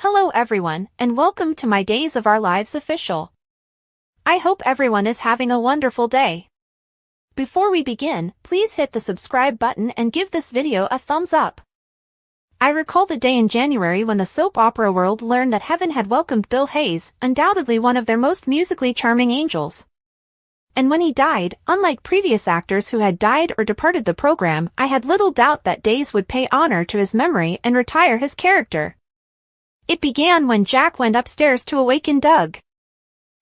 Hello everyone, and welcome to my Days of Our Lives official. I hope everyone is having a wonderful day. Before we begin, please hit the subscribe button and give this video a thumbs up. I recall the day in January when the soap opera world learned that Heaven had welcomed Bill Hayes, undoubtedly one of their most musically charming angels. And when he died, unlike previous actors who had died or departed the program, I had little doubt that Days would pay honor to his memory and retire his character. It began when Jack went upstairs to awaken Doug.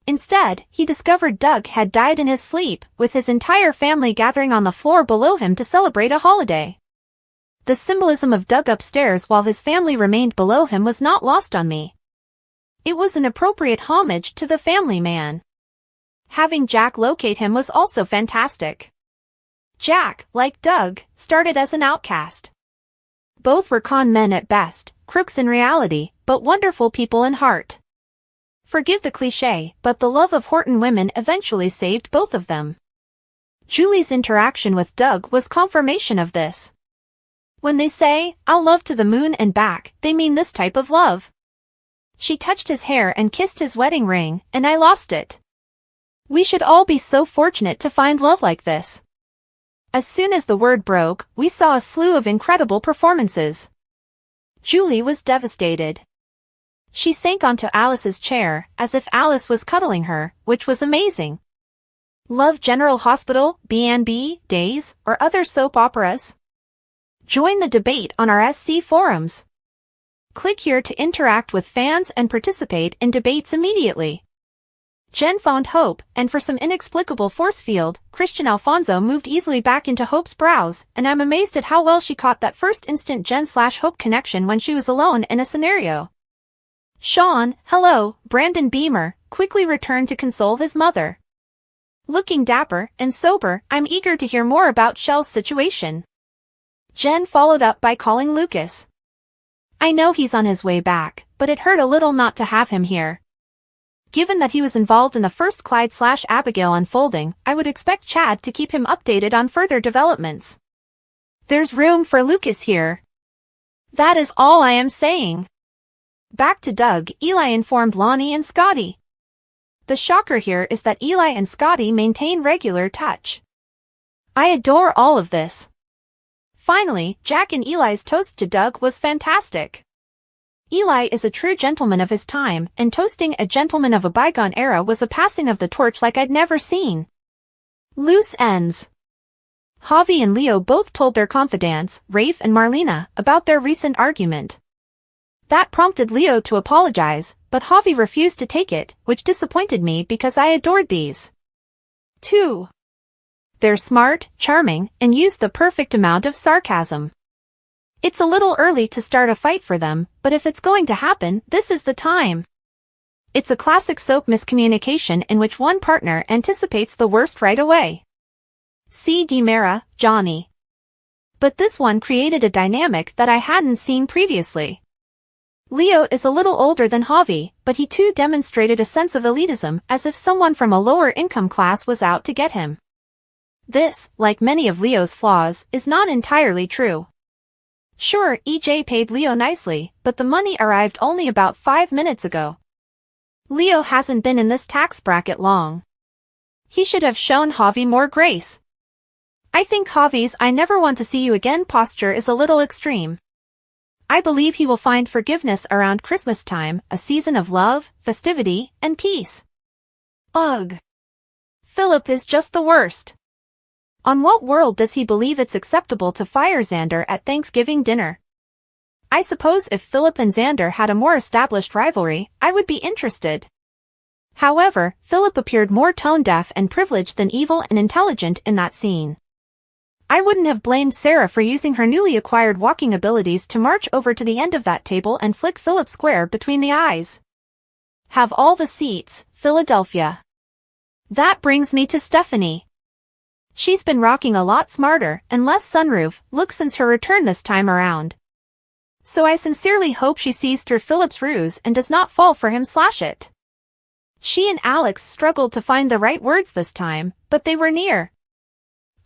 Instead, he discovered Doug had died in his sleep, with his entire family gathering on the floor below him to celebrate a holiday. The symbolism of Doug upstairs while his family remained below him was not lost on me. It was an appropriate homage to the family man. Having Jack locate him was also fantastic. Jack, like Doug, started as an outcast. Both were con men at best, crooks in reality, but wonderful people in heart. Forgive the cliché, but the love of Horton women eventually saved both of them. Julie's interaction with Doug was confirmation of this. When they say, "I'll love to the moon and back," they mean this type of love. She touched his hair and kissed his wedding ring, and I lost it. We should all be so fortunate to find love like this. As soon as the word broke, we saw a slew of incredible performances. Julie was devastated. She sank onto Alice's chair, as if Alice was cuddling her, which was amazing. Love General Hospital, B&B, Days, or other soap operas? Join the debate on our SC forums. Click here to interact with fans and participate in debates immediately. Jen found Hope, and for some inexplicable force field, Christian Alfonso moved easily back into Hope's brows, and I'm amazed at how well she caught that first instant Jen/Hope connection when she was alone in a scenario. Sean, hello, Brandon Beamer, quickly returned to console his mother. Looking dapper and sober, I'm eager to hear more about Shell's situation. Jen followed up by calling Lucas. I know he's on his way back, but it hurt a little not to have him here. Given that he was involved in the first Clyde/Abigail unfolding, I would expect Chad to keep him updated on further developments. There's room for Lucas here. That is all I am saying. Back to Doug, Eli informed Lonnie and Scotty. The shocker here is that Eli and Scotty maintain regular touch. I adore all of this. Finally, Jack and Eli's toast to Doug was fantastic. Eli is a true gentleman of his time, and toasting a gentleman of a bygone era was a passing of the torch like I'd never seen. Loose ends. Javi and Leo both told their confidants, Rafe and Marlena, about their recent argument. That prompted Leo to apologize, but Javi refused to take it, which disappointed me because I adored these two. They're smart, charming, and use the perfect amount of sarcasm. It's a little early to start a fight for them, but if it's going to happen, this is the time. It's a classic soap miscommunication in which one partner anticipates the worst right away. See Demera, Johnny. But this one created a dynamic that I hadn't seen previously. Leo is a little older than Javi, but he too demonstrated a sense of elitism as if someone from a lower income class was out to get him. This, like many of Leo's flaws, is not entirely true. Sure, EJ paid Leo nicely, but the money arrived only about 5 minutes ago. Leo hasn't been in this tax bracket long. He should have shown Javi more grace. I think Javi's "I never want to see you again" posture is a little extreme. I believe he will find forgiveness around Christmas time, a season of love, festivity, and peace. Ugh. Philip is just the worst. On what world does he believe it's acceptable to fire Xander at Thanksgiving dinner? I suppose if Philip and Xander had a more established rivalry, I would be interested. However, Philip appeared more tone-deaf and privileged than evil and intelligent in that scene. I wouldn't have blamed Sarah for using her newly acquired walking abilities to march over to the end of that table and flick Philip square between the eyes. Have all the seats, Philadelphia. That brings me to Stephanie. She's been rocking a lot smarter and less sunroof look since her return this time around. So I sincerely hope she sees through Philip's ruse and does not fall for him/it. She and Alex struggled to find the right words this time, but they were near.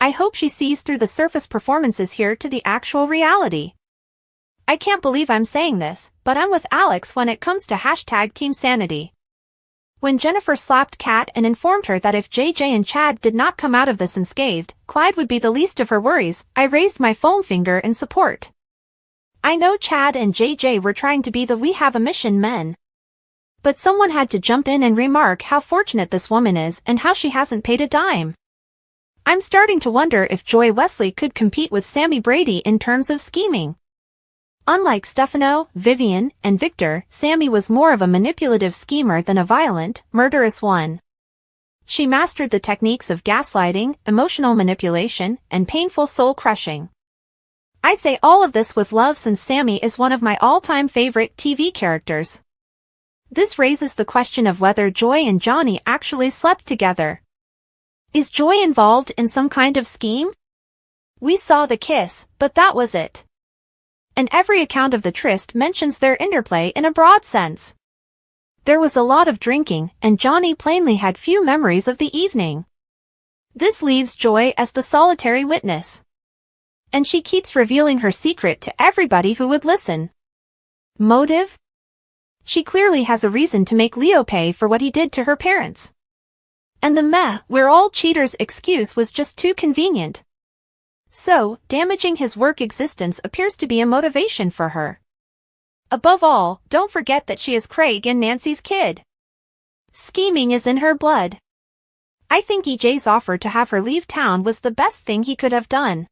I hope she sees through the surface performances here to the actual reality. I can't believe I'm saying this, but I'm with Alex when it comes to #TeamSanity. When Jennifer slapped Kat and informed her that if JJ and Chad did not come out of this unscathed, Clyde would be the least of her worries, I raised my foam finger in support. I know Chad and JJ were trying to be the "we have a mission" men. But someone had to jump in and remark how fortunate this woman is and how she hasn't paid a dime. I'm starting to wonder if Joy Wesley could compete with Sammy Brady in terms of scheming. Unlike Stefano, Vivian, and Victor, Sammy was more of a manipulative schemer than a violent, murderous one. She mastered the techniques of gaslighting, emotional manipulation, and painful soul-crushing. I say all of this with love since Sammy is one of my all-time favorite TV characters. This raises the question of whether Joy and Johnny actually slept together. Is Joy involved in some kind of scheme? We saw the kiss, but that was it. And every account of the tryst mentions their interplay in a broad sense. There was a lot of drinking, and Johnny plainly had few memories of the evening. This leaves Joy as the solitary witness. And she keeps revealing her secret to everybody who would listen. Motive? She clearly has a reason to make Leo pay for what he did to her parents. And the "we're all cheaters" excuse was just too convenient. So, damaging his work existence appears to be a motivation for her. Above all, don't forget that she is Craig and Nancy's kid. Scheming is in her blood. I think EJ's offer to have her leave town was the best thing he could have done.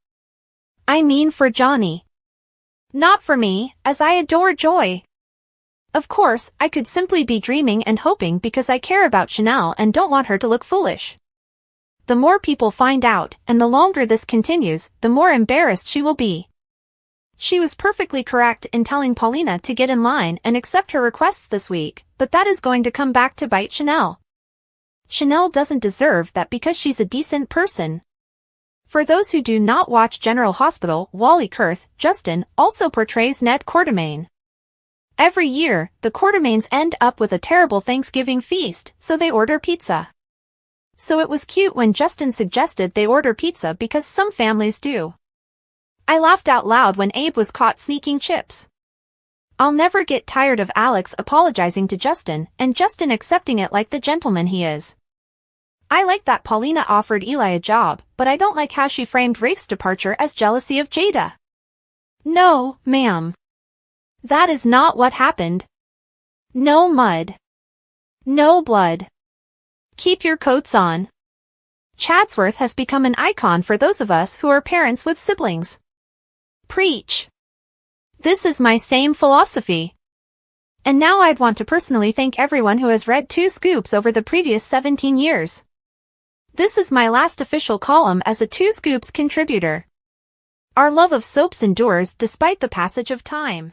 I mean for Johnny. Not for me, as I adore Joy. Of course, I could simply be dreaming and hoping because I care about Chanel and don't want her to look foolish. The more people find out, and the longer this continues, the more embarrassed she will be. She was perfectly correct in telling Paulina to get in line and accept her requests this week, but that is going to come back to bite Chanel. Chanel doesn't deserve that because she's a decent person. For those who do not watch General Hospital, Wally Kurth, Justin, also portrays Ned Quartermaine. Every year, the Quartermaines end up with a terrible Thanksgiving feast, so they order pizza. So it was cute when Justin suggested they order pizza because some families do. I laughed out loud when Abe was caught sneaking chips. I'll never get tired of Alex apologizing to Justin, and Justin accepting it like the gentleman he is. I like that Paulina offered Eli a job, but I don't like how she framed Rafe's departure as jealousy of Jada. No, ma'am. That is not what happened. No mud. No blood. Keep your coats on. Chatsworth has become an icon for those of us who are parents with siblings. Preach. This is my same philosophy. And now I'd want to personally thank everyone who has read 2 scoops over the previous 17 years. This is my last official column as a 2 scoops contributor. Our love of soaps endures despite the passage of time.